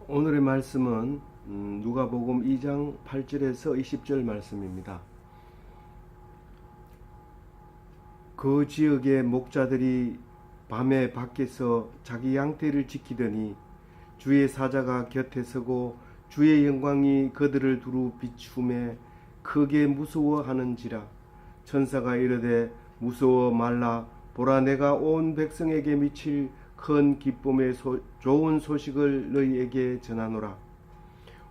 오늘의 말씀은 누가복음 2장 8절에서 20절 말씀입니다. 그 지역의 목자들이 밤에 밖에서 자기 양떼를 지키더니 주의 사자가 곁에 서고 주의 영광이 그들을 두루 비추매 크게 무서워하는지라. 천사가 이르되 무서워 말라. 보라, 내가 온 백성에게 미칠 큰 기쁨의 좋은 소식을 너희에게 전하노라.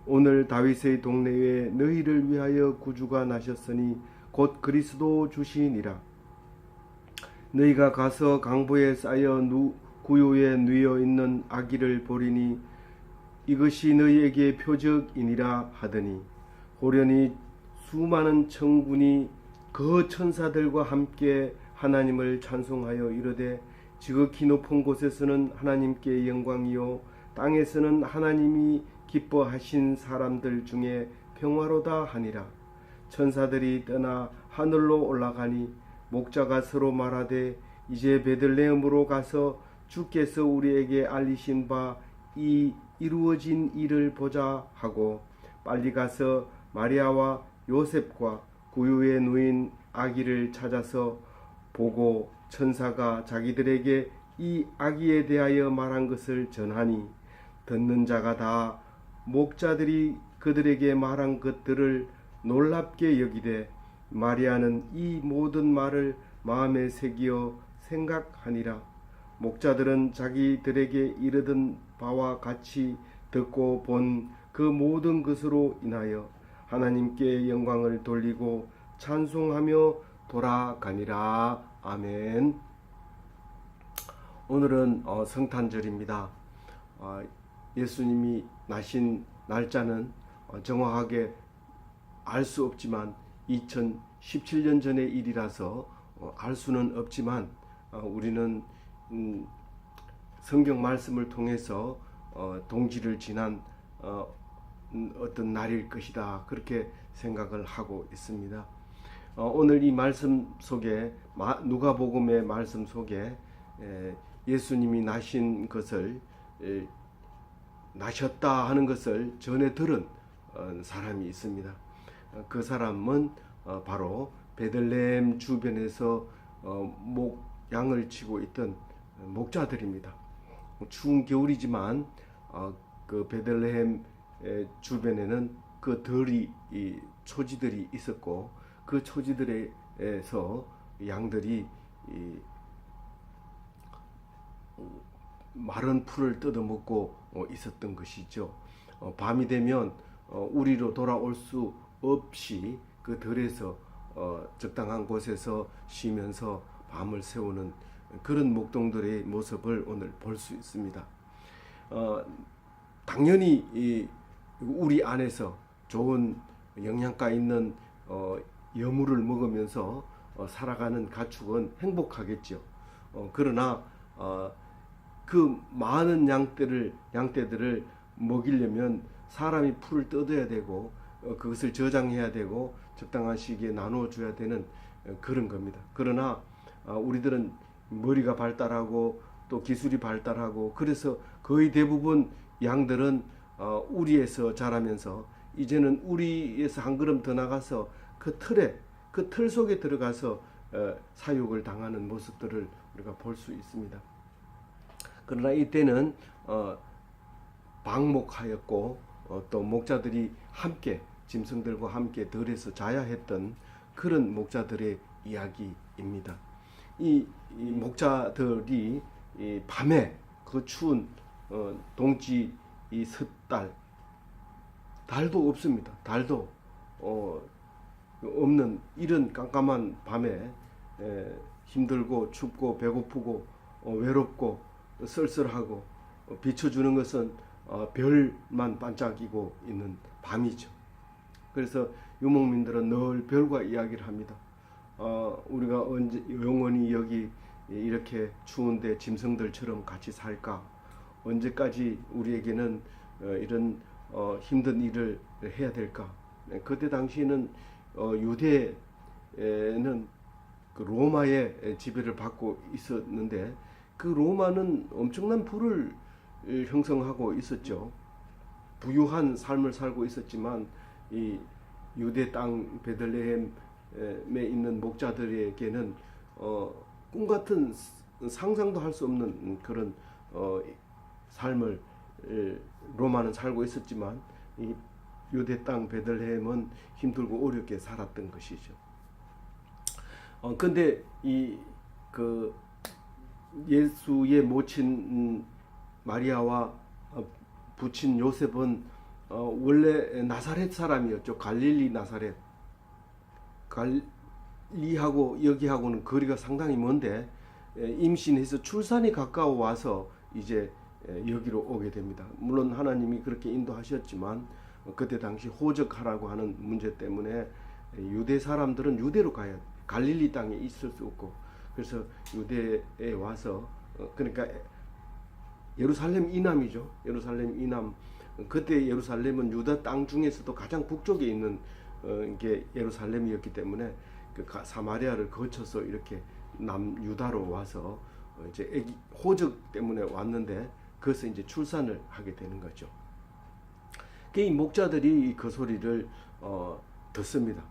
오늘 다윗의 동네에 너희를 위하여 구주가 나셨으니 곧 그리스도 주시니라. 너희가 가서 강보에 쌓여 구유에 누워 있는 아기를 보리니 이것이 너희에게 표적이니라 하더니, 호련히 수많은 천군이 그 천사들과 함께 하나님을 찬송하여 이르되, 지극히 높은 곳에서는 하나님께 영광이요 땅에서는 하나님이 기뻐하신 사람들 중에 평화로다 하니라. 천사들이 떠나 하늘로 올라가니 목자가 서로 말하되, 이제 베들레헴으로 가서 주께서 우리에게 알리신 바 이 이루어진 일을 보자 하고 빨리 가서 마리아와 요셉과 구유에 누인 아기를 찾아서 보고 천사가 자기들에게 이 아기에 대하여 말한 것을 전하니, 듣는 자가 다 목자들이 그들에게 말한 것들을 놀랍게 여기되 마리아는 이 모든 말을 마음에 새기어 생각하니라. 목자들은 자기들에게 이르던 바와 같이 듣고 본 그 모든 것으로 인하여 하나님께 영광을 돌리고 찬송하며 돌아가니라. 아멘. 오늘은 성탄절입니다. 예수님이 나신 날짜는 정확하게 알 수 없지만 2017년 전의 일이라서 알 수는 없지만 우리는 성경 말씀을 통해서 동지를 지난 어떤 날일 것이다, 그렇게 생각을 하고 있습니다. 오늘 이 말씀 속에, 누가복음의 말씀 속에 예수님이 나신 것을, 나셨다 하는 것을 전해 들은 사람이 있습니다. 그 사람은 바로 베들레헴 주변에서 양을 치고 있던 목자들입니다. 추운 겨울이지만 그 베들레헴 주변에는 그 들이, 초지들이 있었고 그 초지들에서 양들이 마른 풀을 뜯어먹고 있었던 것이죠. 밤이 되면 우리로 돌아올 수 없이 그 들에서 적당한 곳에서 쉬면서 밤을 새우는 그런 목동들의 모습을 오늘 볼 수 있습니다. 당연히 우리 안에서 좋은 영양가 있는 여물을 먹으면서 살아가는 가축은 행복하겠죠. 그러나 그 많은 양떼들을 먹이려면 사람이 풀을 뜯어야 되고 그것을 저장해야 되고 적당한 시기에 나눠줘야 되는 그런 겁니다. 그러나 우리들은 머리가 발달하고 또 기술이 발달하고 그래서 거의 대부분 양들은 우리에서 자라면서 이제는 우리에서 한 걸음 더 나가서 그 틀 속에 들어가서 사육을 당하는 모습들을 우리가 볼 수 있습니다. 그러나 이때는 방목하였고 또 목자들이 함께 짐승들과 함께 들에서 자야 했던 그런 목자들의 이야기입니다. 이 목자들이 밤에 그 추운 동지 이 섣달, 달도 없습니다. 달도 없는 이런 깜깜한 밤에 힘들고 춥고 배고프고 외롭고 쓸쓸하고 비춰주는 것은 별만 반짝이고 있는 밤이죠. 그래서 유목민들은 늘 별과 이야기를 합니다. 우리가 언제 영원히 여기 이렇게 추운데 짐승들처럼 같이 살까? 언제까지 우리에게는 이런 힘든 일을 해야 될까? 그때 당시에는 유대는 그 로마의 지배를 받고 있었는데 그 로마는 엄청난 부를 형성하고 있었죠. 부유한 삶을 살고 있었지만 이 유대 땅 베들레헴에 있는 목자들에게는 꿈 같은 상상도 할 수 없는 그런 삶을 로마는 살고 있었지만 이 유대 땅 베들레헴은 힘들고 어렵게 살았던 것이죠. 근데 이 그 예수의 모친 마리아와 부친 요셉은 원래 나사렛 사람이었죠. 갈릴리 나사렛. 갈리하고 여기하고는 거리가 상당히 먼데 임신해서 출산이 가까워 와서 이제 여기로 오게 됩니다. 물론 하나님이 그렇게 인도하셨지만 그때 당시 호적하라고 하는 문제 때문에 유대 사람들은 유대로 가야 갈릴리 땅에 있을 수 없고 그래서 유대에 와서 그러니까 예루살렘 이남이죠. 예루살렘 이남. 그때 예루살렘은 유다 땅 중에서도 가장 북쪽에 있는 게 예루살렘이었기 때문에 그 사마리아를 거쳐서 이렇게 남유다로 와서 이제 애기 호적 때문에 왔는데 그것을 이제 출산을 하게 되는 거죠. 이 목자들이 그 소리를 듣습니다.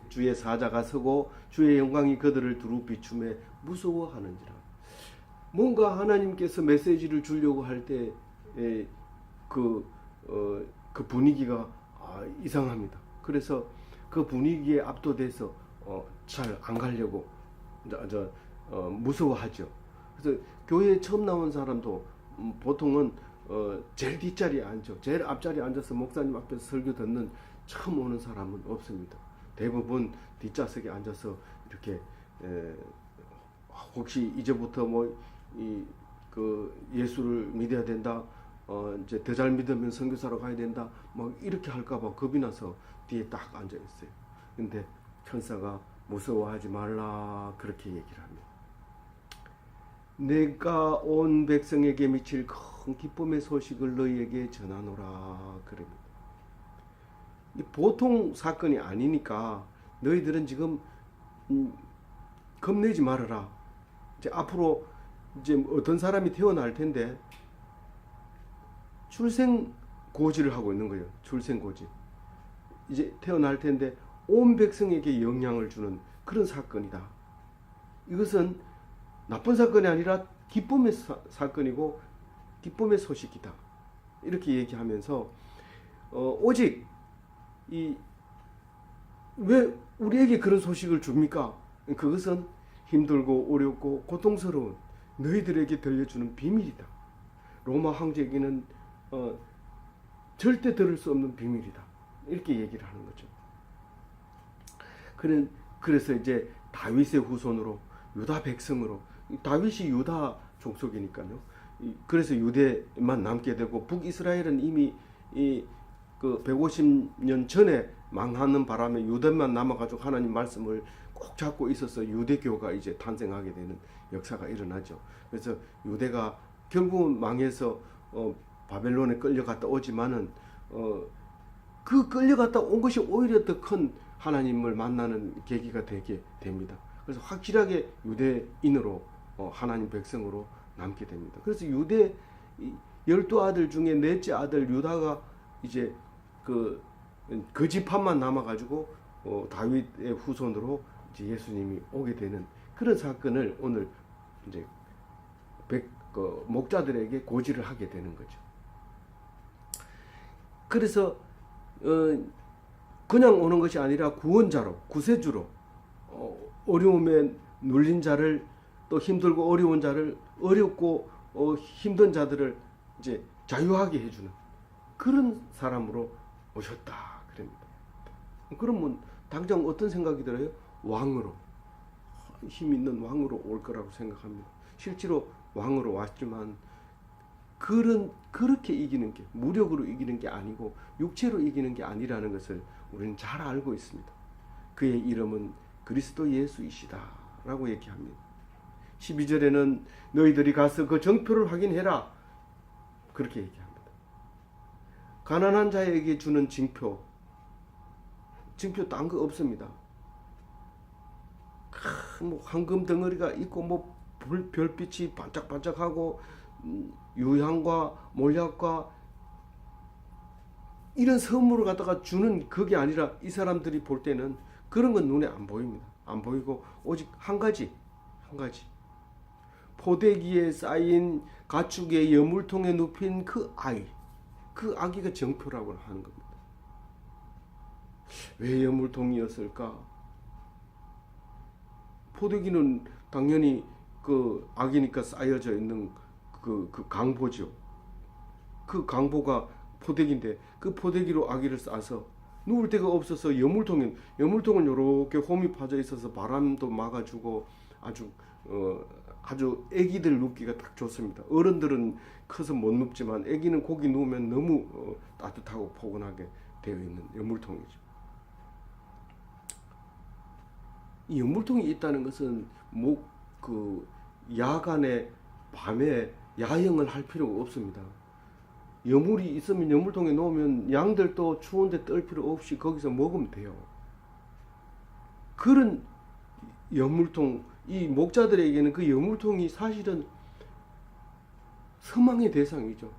주의 사자가 서고 주의 영광이 그들을 두루 비춤에 무서워하는지라. 뭔가 하나님께서 메시지를 주려고 할 때 그 분위기가 이상합니다. 그래서 그 분위기에 압도돼서 잘 안 가려고 무서워하죠. 그래서 교회에 처음 나온 사람도 보통은 제일 뒷자리에 앉죠. 제일 앞자리에 앉아서 목사님 앞에서 설교 듣는 처음 오는 사람은 없습니다. 대부분 뒷좌석에 앉아서 이렇게 혹시 이제부터 예수를 믿어야 된다. 이제 더 잘 믿으면 선교사로 가야 된다. 막 이렇게 할까봐 겁이 나서 뒤에 딱 앉아 있어요. 근데 천사가 무서워하지 말라 그렇게 얘기를 합니다. 내가 온 백성에게 미칠 큰 기쁨의 소식을 너희에게 전하노라 그럽니다. 보통 사건이 아니니까 너희들은 지금 겁내지 말아라. 이제 앞으로 이제 어떤 사람이 태어날 텐데 출생 고지를 하고 있는 거예요. 출생 고지. 이제 태어날 텐데 온 백성에게 영향을 주는 그런 사건이다. 이것은 나쁜 사건이 아니라 기쁨의 사건이고 기쁨의 소식이다. 이렇게 얘기하면서 오직 왜 우리에게 그런 소식을 줍니까? 그것은 힘들고 어렵고 고통스러운 너희들에게 들려주는 비밀이다. 로마 황제에게는 절대 들을 수 없는 비밀이다. 이렇게 얘기를 하는 거죠. 그래서 이제 다윗의 후손으로 유다 백성으로 다윗이 유다 족속이니까요. 그래서 유대만 남게 되고 북이스라엘은 이미 그 150년 전에 망하는 바람에 유대만 남아가지고 하나님 말씀을 꼭 잡고 있어서 유대교가 이제 탄생하게 되는 역사가 일어나죠. 그래서 유대가 결국은 망해서 바벨론에 끌려갔다 오지만은 그 끌려갔다 온 것이 오히려 더 큰 하나님을 만나는 계기가 되게 됩니다. 그래서 확실하게 유대인으로 하나님 백성으로 남게 됩니다. 그래서 유대 12아들 중에 넷째 아들 유다가 이제 그 지파만 남아가지고 다윗의 후손으로 이제 예수님이 오게 되는 그런 사건을 오늘 이제 목자들에게 고지를 하게 되는 거죠. 그래서 그냥 오는 것이 아니라 구원자로, 구세주로 어려움에 눌린 자를 또 힘들고 어려운 자를 어렵고 힘든 자들을 이제 자유하게 해주는 그런 사람으로 오셨다 그럽니다. 그러면 당장 어떤 생각이 들어요? 왕으로 힘 있는 왕으로 올 거라고 생각합니다. 실제로 왕으로 왔지만 그렇게 이기는 게 무력으로 이기는 게 아니고 육체로 이기는 게 아니라는 것을 우리는 잘 알고 있습니다. 그의 이름은 그리스도 예수이시다 라고 얘기합니다. 12절에는 너희들이 가서 그 정표를 확인해라 그렇게 얘기합니다. 가난한 자에게 주는 징표 딴 거 없습니다. 뭐 황금 덩어리가 있고 뭐 별빛이 반짝반짝하고 유향과 몰약과 이런 선물을 갖다가 주는 그게 아니라 이 사람들이 볼 때는 그런 건 눈에 안 보입니다. 안 보이고 오직 한 가지. 포대기에 쌓인 가축의 여물통에 눕힌 그 아이. 그 아기가 정표라고 하는 겁니다. 왜 여물통이었을까? 포대기는 당연히 그 아기니까 쌓여져 있는 그 강보죠. 그 강보가 포대기인데 그 포대기로 아기를 싸서 누울 데가 없어서 여물통은 이렇게 홈이 파져 있어서 바람도 막아주고 아주 아기들 눕기가 딱 좋습니다. 어른들은 커서 못 눕지만 아기는 거기 누우면 너무 따뜻하고 포근하게 되어 있는 여물통이죠. 이 연물통이 있다는 것은 야간에 밤에 야영을 할 필요가 없습니다. 여물이 있으면 연물통에 놓으면 양들도 추운데 떨 필요 없이 거기서 먹으면 돼요. 그런 연물통, 이 목자들에게는 그 연물통이 사실은 서망의 대상이죠.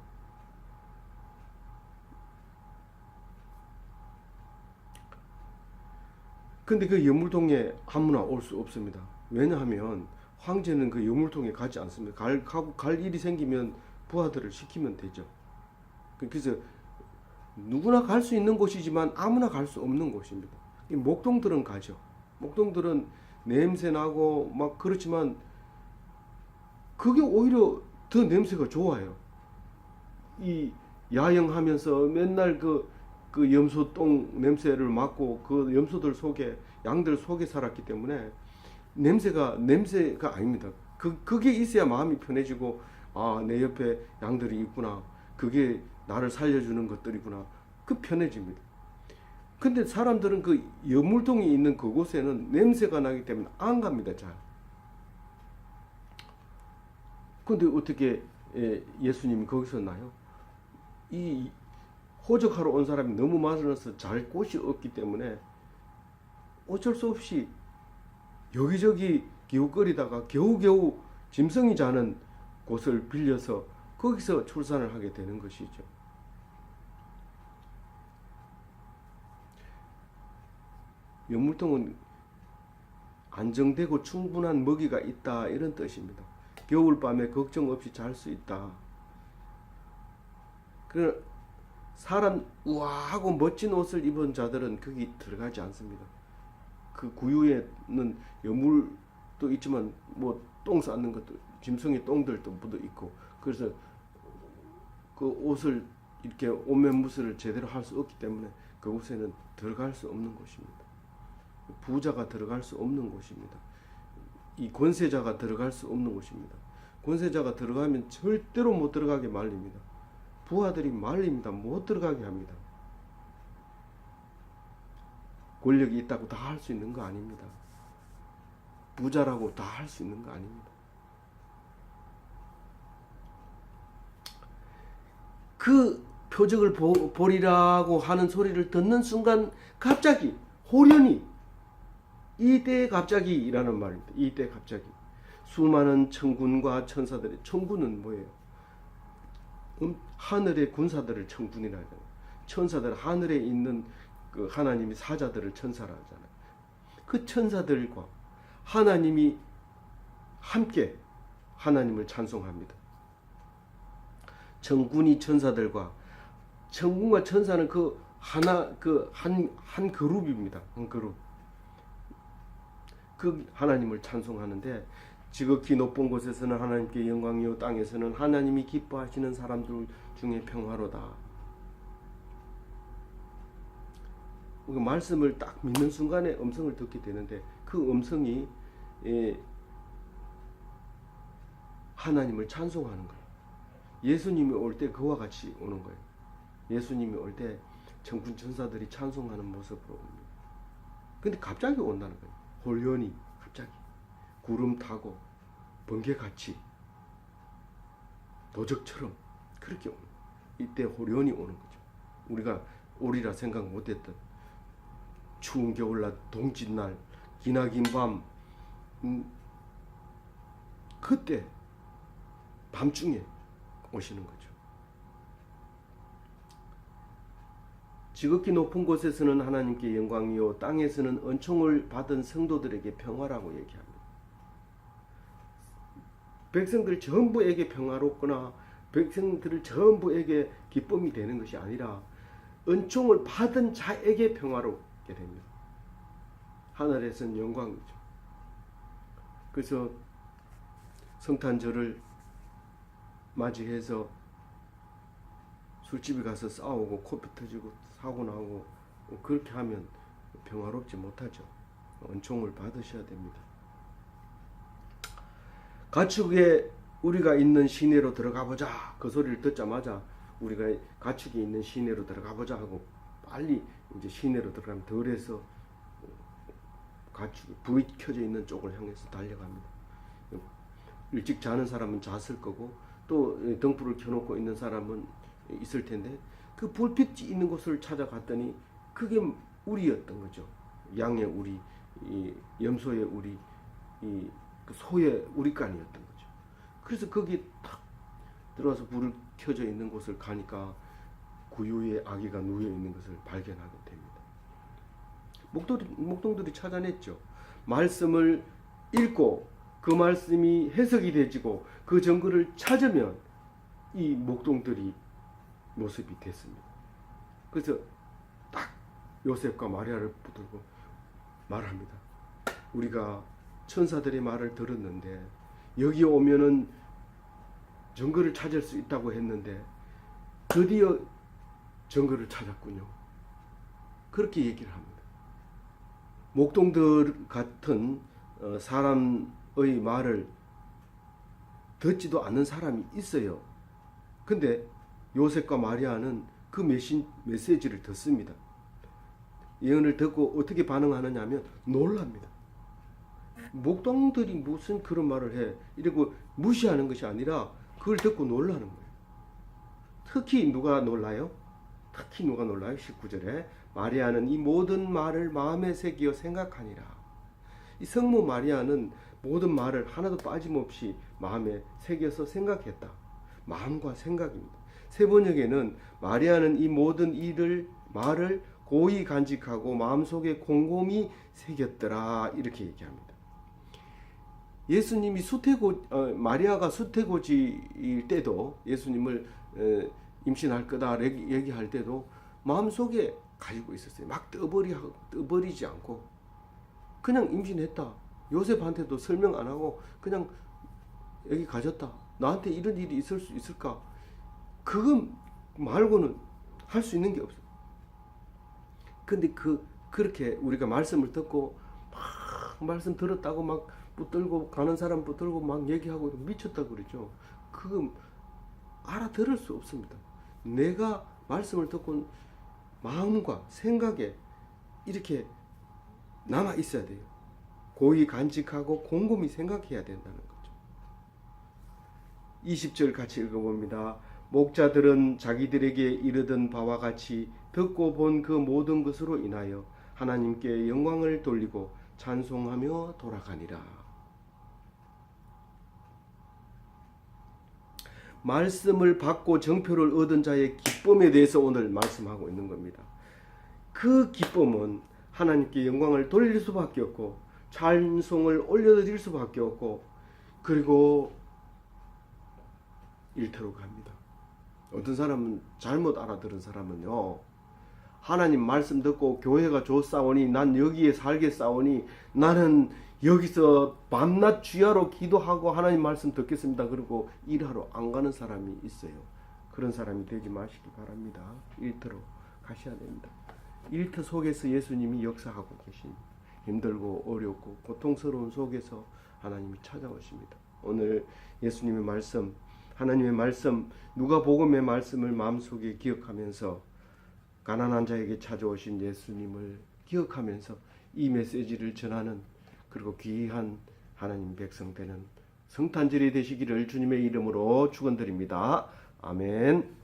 근데 그 연물통에 아무나 올 수 없습니다. 왜냐하면 황제는 그 연물통에 가지 않습니다. 갈 일이 생기면 부하들을 시키면 되죠. 그래서 누구나 갈 수 있는 곳이지만 아무나 갈 수 없는 곳입니다. 이 목동들은 가죠. 목동들은 냄새 나고 막 그렇지만 그게 오히려 더 냄새가 좋아요. 이 야영하면서 맨날 그 염소 똥 냄새를 맡고 그 염소들 속에 양들 속에 살았기 때문에 냄새가 아닙니다. 그게 있어야 마음이 편해지고 내 옆에 양들이 있구나. 그게 나를 살려주는 것들이구나. 그 편해집니다. 근데 사람들은 그 여물통이 있는 그곳에는 냄새가 나기 때문에 안 갑니다. 잘. 근데 어떻게 예수님이 거기서 나요? 이 호적하러 온 사람이 너무 많아서 잘 곳이 없기 때문에 어쩔 수 없이 여기저기 기웃거리다가 겨우겨우 짐승이 자는 곳을 빌려서 거기서 출산을 하게 되는 것이죠. 연물통은 안정되고 충분한 먹이가 있다 이런 뜻입니다. 겨울밤에 걱정 없이 잘 수 있다. 사람 우아하고 멋진 옷을 입은 자들은 거기 들어가지 않습니다. 그 구유에는 여물도 있지만 똥 싸는 것도 짐승의 똥들도 묻어 있고 그래서 그 옷을 이렇게 옷매무새를 제대로 할 수 없기 때문에 그곳에는 들어갈 수 없는 곳입니다. 부자가 들어갈 수 없는 곳입니다. 이 권세자가 들어갈 수 없는 곳입니다. 권세자가 들어가면 절대로 못 들어가게 말립니다. 부하들이 말립니다. 못 들어가게 합니다. 권력이 있다고 다 할 수 있는 거 아닙니다. 부자라고 다 할 수 있는 거 아닙니다. 그 표적을 보리라고 하는 소리를 듣는 순간 갑자기 호련히 이때 갑자기라는 말입니다. 이때 갑자기 수많은 천군과 천사들이 천군은 뭐예요? 하늘의 군사들을 천군이라 하잖아요. 천사들 하늘에 있는 그 하나님이 사자들을 천사라 하잖아요. 그 천사들과 하나님이 함께 하나님을 찬송합니다. 천군이 천사들과 천군과 천사는 한 그룹입니다. 한 그룹. 그 하나님을 찬송하는데 지극히 높은 곳에서는 하나님께 영광이요 땅에서는 하나님이 기뻐하시는 사람들 중에 평화로다. 그 말씀을 딱 믿는 순간에 음성을 듣게 되는데 그 음성이 하나님을 찬송하는 거예요. 예수님이 올 때 그와 같이 오는 거예요. 예수님이 올 때 천군 천사들이 찬송하는 모습으로 옵니다. 근데 갑자기 온다는 거예요. 홀연히 갑자기 구름 타고 번개같이 도적처럼 그렇게 옵니다. 이때 홀연히 오는 거죠. 우리가 오리라 생각 못했던 추운 겨울날 동짓날 기나긴 밤 그때 밤중에 오시는 거죠. 지극히 높은 곳에서는 하나님께 영광이요 땅에서는 은총을 받은 성도들에게 평화라고 얘기합니다. 백성들 전부에게 평화롭거나 백성들 전부에게 기쁨이 되는 것이 아니라 은총을 받은 자에게 평화롭게 됩니다. 하늘에서는 영광이죠. 그래서 성탄절을 맞이해서 술집에 가서 싸우고 코피 터지고 사고 나고 그렇게 하면 평화롭지 못하죠. 은총을 받으셔야 됩니다. 가축에 우리가 있는 시내로 들어가 보자. 그 소리를 듣자마자 우리가 가축이 있는 시내로 들어가 보자 하고 빨리 이제 시내로 들어가면 덜해서 가축이 불이 켜져 있는 쪽을 향해서 달려갑니다. 일찍 자는 사람은 잤을 거고 또 등불을 켜놓고 있는 사람은 있을 텐데 그 불빛이 있는 곳을 찾아갔더니 그게 우리였던 거죠. 양의 우리, 이 염소의 우리, 이 소의 우리간이었던 거죠. 그래서 거기 탁 들어와서 불을 켜져 있는 곳을 가니까 구유의 아기가 누워 있는 것을 발견하게 됩니다. 목동들이 찾아냈죠. 말씀을 읽고 그 말씀이 해석이 되지고 그 증거를 찾으면 이 목동들이 모습이 됐습니다. 그래서 딱 요셉과 마리아를 붙들고 말합니다. 우리가 천사들의 말을 들었는데 여기 오면은 증거를 찾을 수 있다고 했는데 드디어 증거를 찾았군요. 그렇게 얘기를 합니다. 목동들 같은 사람의 말을 듣지도 않는 사람이 있어요. 근데 요셉과 마리아는 그 메시지를 듣습니다. 예언을 듣고 어떻게 반응하느냐 하면 놀랍니다. 목동들이 무슨 그런 말을 해 이러고 무시하는 것이 아니라 그걸 듣고 놀라는 거예요. 특히 누가 놀라요? 19절에 마리아는 이 모든 말을 마음에 새기어 생각하니라. 이 성모 마리아는 모든 말을 하나도 빠짐없이 마음에 새겨서 생각했다. 마음과 생각입니다. 세번역에는 마리아는 이 모든 말을 고이 간직하고 마음속에 곰곰이 새겼더라 이렇게 얘기합니다. 예수님이 마리아가 수태고지일 때도 예수님을 임신할 거다 얘기할 때도 마음속에 가지고 있었어요. 막 떠버리지 않고 그냥 임신했다. 요셉한테도 설명 안 하고 그냥 애기 가졌다. 나한테 이런 일이 있을 수 있을까? 그거 말고는 할 수 있는 게 없어요. 근데 그렇게 우리가 말씀을 듣고 막 말씀 들었다고 막 붙들고 가는 사람 붙들고 막 얘기하고 미쳤다고 그러죠. 그거 알아들을 수 없습니다. 내가 말씀을 듣고 마음과 생각에 이렇게 남아 있어야 돼요. 고이 간직하고 곰곰이 생각해야 된다는 거죠. 20절 같이 읽어봅니다. 목자들은 자기들에게 이르던 바와 같이 듣고 본 그 모든 것으로 인하여 하나님께 영광을 돌리고 찬송하며 돌아가니라. 말씀을 받고 정표를 얻은 자의 기쁨에 대해서 오늘 말씀하고 있는 겁니다. 그 기쁨은 하나님께 영광을 돌릴 수밖에 없고 찬송을 올려드릴 수밖에 없고 그리고 일터로 갑니다. 어떤 사람은 잘못 알아들은 사람은요, 하나님 말씀 듣고 교회가 좋사오니 난 여기에 살겠사오니 나는 여기서 밤낮 주야로 기도하고 하나님 말씀 듣겠습니다. 그리고 일하러 안 가는 사람이 있어요. 그런 사람이 되지 마시기 바랍니다. 일터로 가셔야 됩니다. 일터 속에서 예수님이 역사하고 계십니다. 힘들고 어렵고 고통스러운 속에서 하나님이 찾아오십니다. 오늘 예수님의 말씀, 하나님의 말씀, 누가복음의 말씀을 마음속에 기억하면서 가난한 자에게 찾아오신 예수님을 기억하면서 이 메시지를 전하는 그리고 귀한 하나님 백성 되는 성탄절이 되시기를 주님의 이름으로 축원드립니다. 아멘.